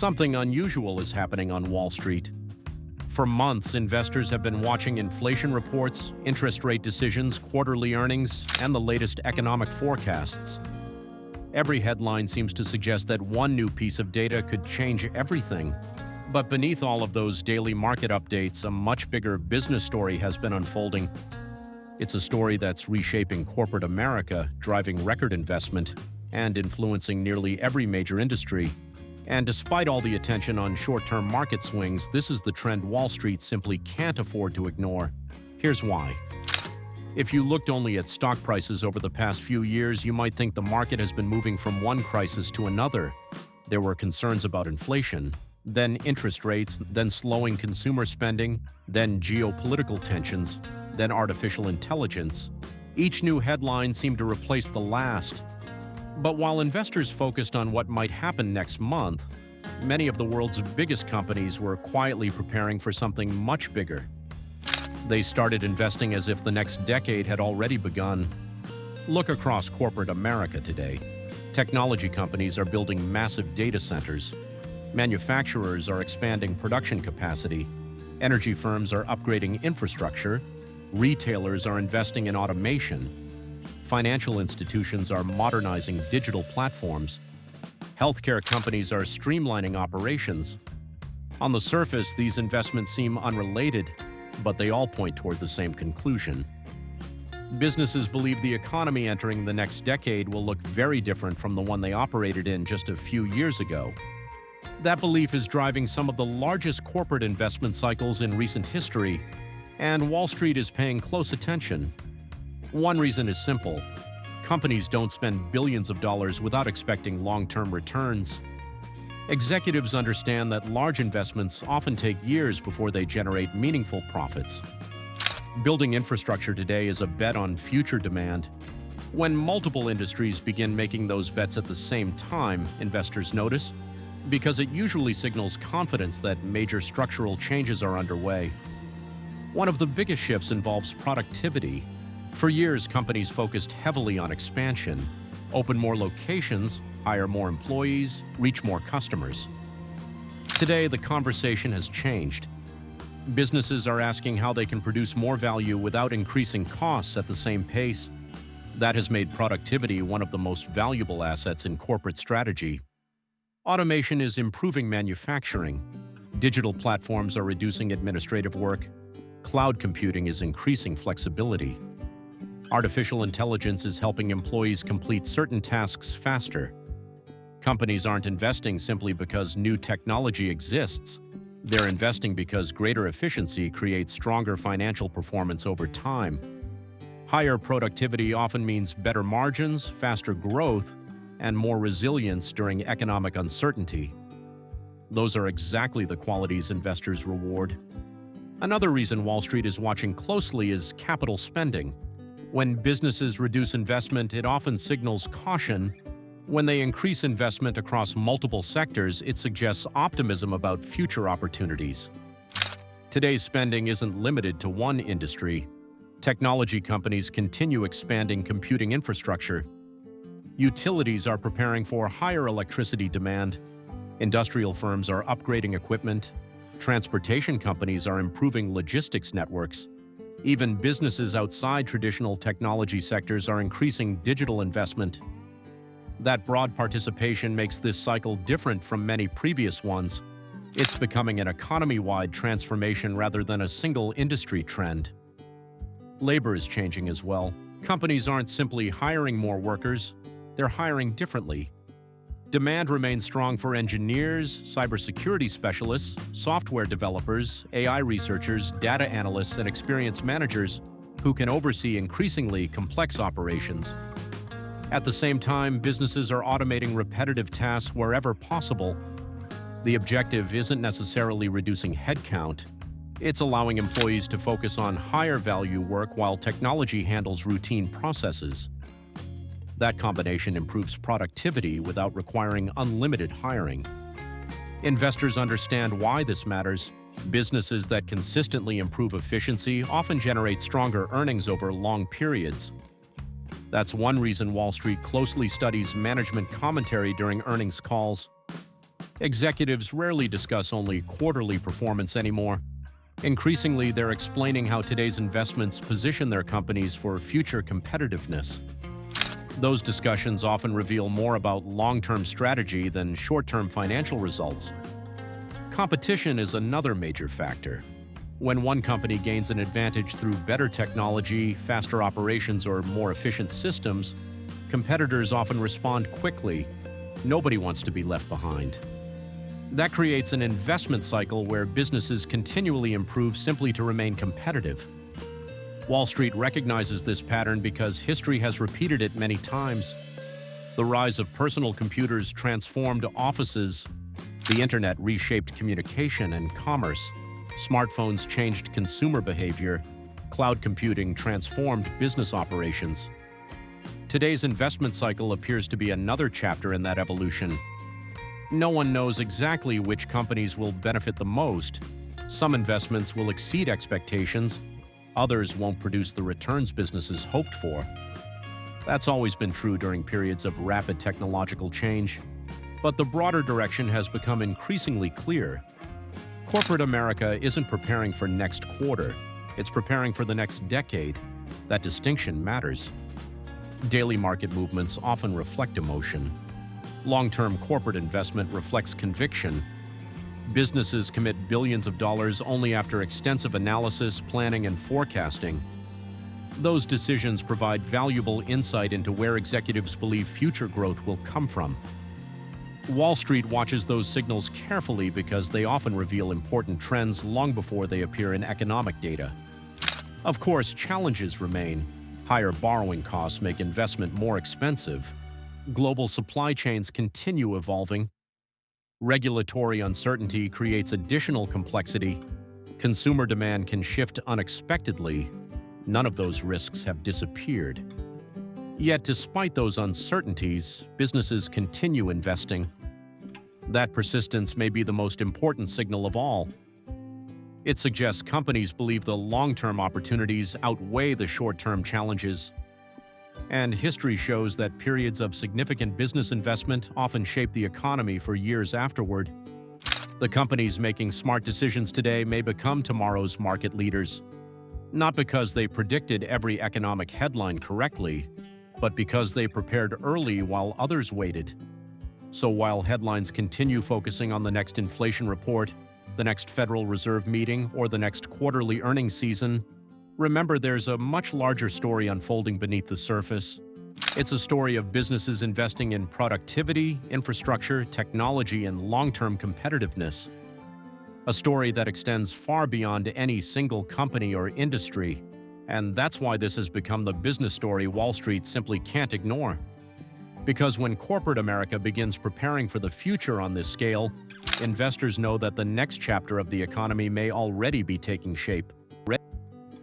Something unusual is happening on Wall Street. For months, investors have been watching inflation reports, interest rate decisions, quarterly earnings, and the latest economic forecasts. Every headline seems to suggest that one new piece of data could change everything. But beneath all of those daily market updates, a much bigger business story has been unfolding. It's a story that's reshaping corporate America, driving record investment, and influencing nearly every major industry. And despite all the attention on short-term market swings, this is the trend Wall Street simply can't afford to ignore. Here's why. If you looked only at stock prices over the past few years, you might think the market has been moving from one crisis to another. There were concerns about inflation, then interest rates, then slowing consumer spending, then geopolitical tensions, then artificial intelligence. Each new headline seemed to replace the last. But while investors focused on what might happen next month, many of the world's biggest companies were quietly preparing for something much bigger. They started investing as if the next decade had already begun. Look across corporate America today. Technology companies are building massive data centers. Manufacturers are expanding production capacity. Energy firms are upgrading infrastructure. Retailers are investing in automation. Financial institutions are modernizing digital platforms. Healthcare companies are streamlining operations. On the surface, these investments seem unrelated, but they all point toward the same conclusion. Businesses believe the economy entering the next decade will look very different from the one they operated in just a few years ago. That belief is driving some of the largest corporate investment cycles in recent history, and Wall Street is paying close attention. One reason is simple. Companies don't spend billions of dollars without expecting long-term returns. Executives understand that large investments often take years before they generate meaningful profits. Building infrastructure today is a bet on future demand. When multiple industries begin making those bets at the same time, investors notice, because it usually signals confidence that major structural changes are underway. One of the biggest shifts involves productivity. For years, companies focused heavily on expansion, open more locations, hire more employees, reach more customers. Today, the conversation has changed. Businesses are asking how they can produce more value without increasing costs at the same pace. That has made productivity one of the most valuable assets in corporate strategy. Automation is improving manufacturing. Digital platforms are reducing administrative work. Cloud computing is increasing flexibility. Artificial intelligence is helping employees complete certain tasks faster. Companies aren't investing simply because new technology exists. They're investing because greater efficiency creates stronger financial performance over time. Higher productivity often means better margins, faster growth, and more resilience during economic uncertainty. Those are exactly the qualities investors reward. Another reason Wall Street is watching closely is capital spending. When businesses reduce investment, it often signals caution. When they increase investment across multiple sectors, it suggests optimism about future opportunities. Today's spending isn't limited to one industry. Technology companies continue expanding computing infrastructure. Utilities are preparing for higher electricity demand. Industrial firms are upgrading equipment. Transportation companies are improving logistics networks. Even businesses outside traditional technology sectors are increasing digital investment. That broad participation makes this cycle different from many previous ones. It's becoming an economy-wide transformation rather than a single industry trend. Labor is changing as well. Companies aren't simply hiring more workers, they're hiring differently. Demand remains strong for engineers, cybersecurity specialists, software developers, AI researchers, data analysts, and experienced managers who can oversee increasingly complex operations. At the same time, businesses are automating repetitive tasks wherever possible. The objective isn't necessarily reducing headcount. It's allowing employees to focus on higher-value work while technology handles routine processes. That combination improves productivity without requiring unlimited hiring. Investors understand why this matters. Businesses that consistently improve efficiency often generate stronger earnings over long periods. That's one reason Wall Street closely studies management commentary during earnings calls. Executives rarely discuss only quarterly performance anymore. Increasingly, they're explaining how today's investments position their companies for future competitiveness. Those discussions often reveal more about long-term strategy than short-term financial results. Competition is another major factor. When one company gains an advantage through better technology, faster operations, or more efficient systems, competitors often respond quickly. Nobody wants to be left behind. That creates an investment cycle where businesses continually improve simply to remain competitive. Wall Street recognizes this pattern because history has repeated it many times. The rise of personal computers transformed offices. The internet reshaped communication and commerce. Smartphones changed consumer behavior. Cloud computing transformed business operations. Today's investment cycle appears to be another chapter in that evolution. No one knows exactly which companies will benefit the most. Some investments will exceed expectations. Others won't produce the returns businesses hoped for. That's always been true during periods of rapid technological change. But the broader direction has become increasingly clear. Corporate America isn't preparing for next quarter. It's preparing for the next decade. That distinction matters. Daily market movements often reflect emotion. Long-term corporate investment reflects conviction. Businesses commit billions of dollars only after extensive analysis, planning, and forecasting. Those decisions provide valuable insight into where executives believe future growth will come from. Wall Street watches those signals carefully because they often reveal important trends long before they appear in economic data. Of course, challenges remain. Higher borrowing costs make investment more expensive. Global supply chains continue evolving. Regulatory uncertainty creates additional complexity. Consumer demand can shift unexpectedly. None of those risks have disappeared. Yet, despite those uncertainties, businesses continue investing. That persistence may be the most important signal of all. It suggests companies believe the long-term opportunities outweigh the short-term challenges. And history shows that periods of significant business investment often shape the economy for years afterward. The companies making smart decisions today may become tomorrow's market leaders, not because they predicted every economic headline correctly, but because they prepared early while others waited. So while headlines continue focusing on the next inflation report, the next Federal Reserve meeting, or the next quarterly earnings season, remember there's a much larger story unfolding beneath the surface. It's a story of businesses investing in productivity, infrastructure, technology, and long-term competitiveness. A story that extends far beyond any single company or industry. And that's why this has become the business story Wall Street simply can't ignore. Because when corporate America begins preparing for the future on this scale, investors know that the next chapter of the economy may already be taking shape.